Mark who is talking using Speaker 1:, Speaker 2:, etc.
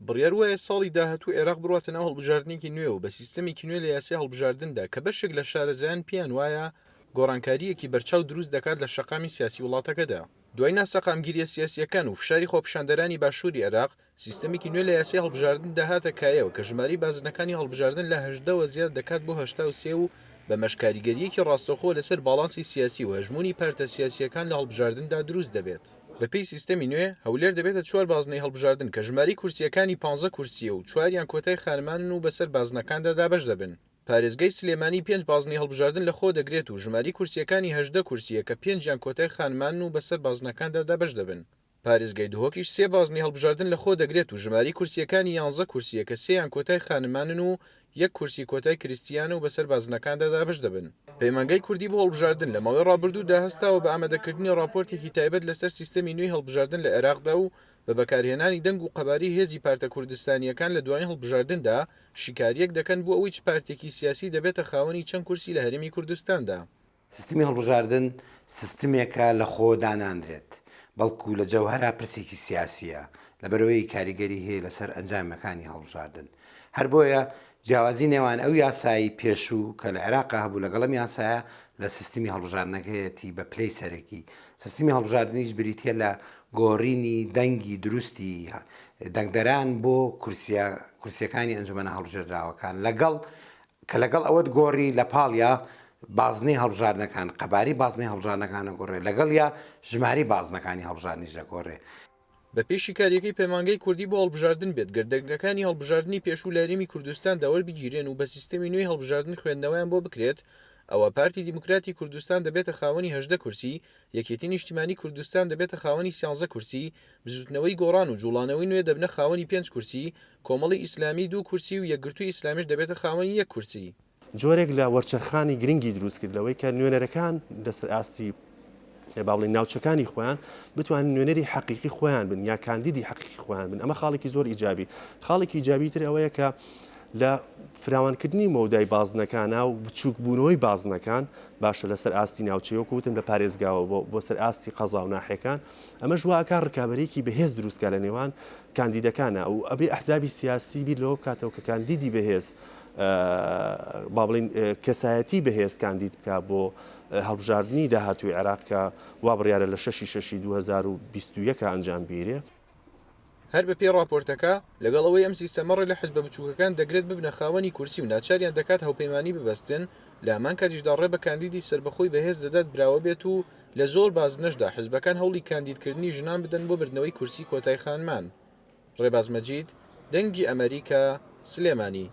Speaker 1: بڕیار وایە ساڵی داهاتوو عێراق بڕاتە ناو هەڵبژاردنێکی نوێ و بە سیستەمێکی نوێ لە یاسای هەڵبژاردندا کە بەشێک لە شارەزایان پیان وایە گۆڕانکاریەکی بەرچاو دروست دەکات لە شەقامی سیاسی وڵاتەکەدا. دوای ناسەقامگیریە سیاسیەکان و فشاری خۆپیشاندەرانی باشووری عێراق سیستەمێکی نوێ لە یاسای هەڵبژاردن داهاتە کایەوە کە ژماری بازنەکانی هەڵبژاردن لە 18ەوە زیاد دەکات بۆ 83 و بە مەشکاریگەریەکی ڕاستەوخۆ لەسەر باڵانسی سیاسی و هەژمونی پارتە سیاسیەکان لە هەڵبژاردندا دروست دەبێت. بەپێی سیستەمی نوێ هەولێر دەبێتە 4 بازنەی هەڵبژاردن کە ژماری کورسیەکانی 15 کورسیە و 4یان کۆتای خانمانن و بەسەر بازنەکاندا دابەش دەبن. پارێزگای سلێمانی 5 بازنەی هەڵبژاردن لە خۆ دەگرێت و ژماری کورسیەکانی 18 کورسیە کە 5یان کۆتای خانمانن و بەسەر بازنەکاندا دابەش دەبن. پارێزگای دهۆکیش 3 بازنەی هەڵبژاردن لە خۆ دەگرێت و ژماری کورسیەکانی 11 کورسیە کە 3یان کۆتای خانمانن و 1 کورسی کۆتای کریستیانە و بەسەر بازنەکاندا دابەش دەبن. پەیمانگای کوردی بۆ هەڵبژاردن لە ماوەی ڕابردوودا هەستاوە بە ئامادەکردنی راپۆرتێکی تایبەت لەسەر سیستەمی نوێی هەڵبژاردن لە عێراقدا و بە بەکارهێنانی دەنگ و قەباری هێزی پارتە کوردستانیەکان لە دوایین هەڵبژاردندا شیکاریەک دەکەن بۆ ئەوەی چ پارتێکی سیاسی دەبێتە خاوەنی چەند کورسی لە هەرێمی کوردستاندا.
Speaker 2: سیستمی هەڵبژاردن سیستمێکە لە خۆ داناندرێت بەڵکو لە جەوهەرا پرسێکی سیاسیە لەبەرەوەی کاریگەری هەیە لەسەر ئەنجامەکانی هەڵبژاردن. هەر بۆیە جیاوازی نێوان ئەو یاسایی پێشوو کە لە عێراقا هەبوو لەگەڵم یاسایە لە سیستمی هەڵبژاردنەکەیەتی بە پلەی سەرەکی. سیستمی هەڵبژاردنیش بریتە لە گۆڕینی دەنگی دروستی دەنگدەران بۆ کورسیەکانی ئەنجومەنە هەڵبژێردراوەکان لەگەڵ ئەوەت گۆڕی لە پاڵیا بازنەی هەڵبژاردنەکان قەباری بازنەی هەڵبژاردنەکانە گۆڕێ لەگەڵ یا ژماری بازنەکانی هەڵبژاردنیش دەگۆڕێ.
Speaker 1: بە پێشی کاریەکەی پەیمانگای کوردی بۆ هەڵبژاردن بێت گردەنگەکانی هەڵبژاردننی پێشوو لە هەرێمی کوردستان داوەربگیرێن و بە سیستەمی نوێی هەڵبژاردن خوێندنەوەیان بۆ بکرێت، ئەوە پارتی دیموکراتی کوردستان دەبێتە خاوەنی 18 کورسی، یەکێتی نیشتیمانی کوردستان دەبێتە خاوەنی 13 کورسی، بزوتنەوەی گۆڕان و جوڵانەوەی نوێ دەبنە خاوەنی 5 کورسی، کۆمەڵی ئیسلامی 2 کورسی و یەکگرتووی ئیسلامیش دەبێتە خاوەنی 1 کورسی.
Speaker 3: جۆرێک لە وەرچەرخانی گرنگی دروست کردەوەی کە نوێنەرەکان لەسەر ئاستی باڵی ناوچەکانی خۆیان بتوانن نوێنەری حەقیقی خۆیان بن یا کاندیدی حەقیقی خۆیان بن. ئەمە خاڵێکی زۆر ئیجابی. خاڵێکی ئیجابی تر ئەوەیە کە لە فراوانکردنی مەودای بازنەکانە و بچووک بوونەوەی بازنەکان باشە لەسەر ئاستی ناوچەیەوە وتم لە پارێزگاوە بۆ سەر ئاستی قەزا و ناحیەکان ئەمە ژواکە ڕکابەرێکی بەهێز دروستکە لە نێوان کاندیدەکانە و ئەبێ ئەحزابی سیاسی بیر لەوە بکاتەوە کە کاندیدی بەهێز با بڵین کەسایەتی بەهێز کاندید بکە بۆ هەڵبژاردننی داهاتووی عێراق کە وا بڕیارە لە 6/6/2021 ئەنجام بیرێ.
Speaker 1: هەر بە پێی راپۆرتەکە لەگەڵەوەی ئەم سیستەمەڕی لە حزبە بچووکەکان دەگرێت ببنە خاوەنی کورسی و ناچاریان دەکات هەوپەیمانی ببەستن لە هەمان کاتیشدا ڕێ بە کاندیدی سربەخۆی بەهێز دەدات براوە بێت و لە زۆر بازنەشدا حزبەکان هەوڵی کاندیدکردنی ژنان بدەن بۆ بردنەوەی کورسی کۆتای خانمان. ڕێباز مەجید، دەنگی ئەمریکا، سلێمانی.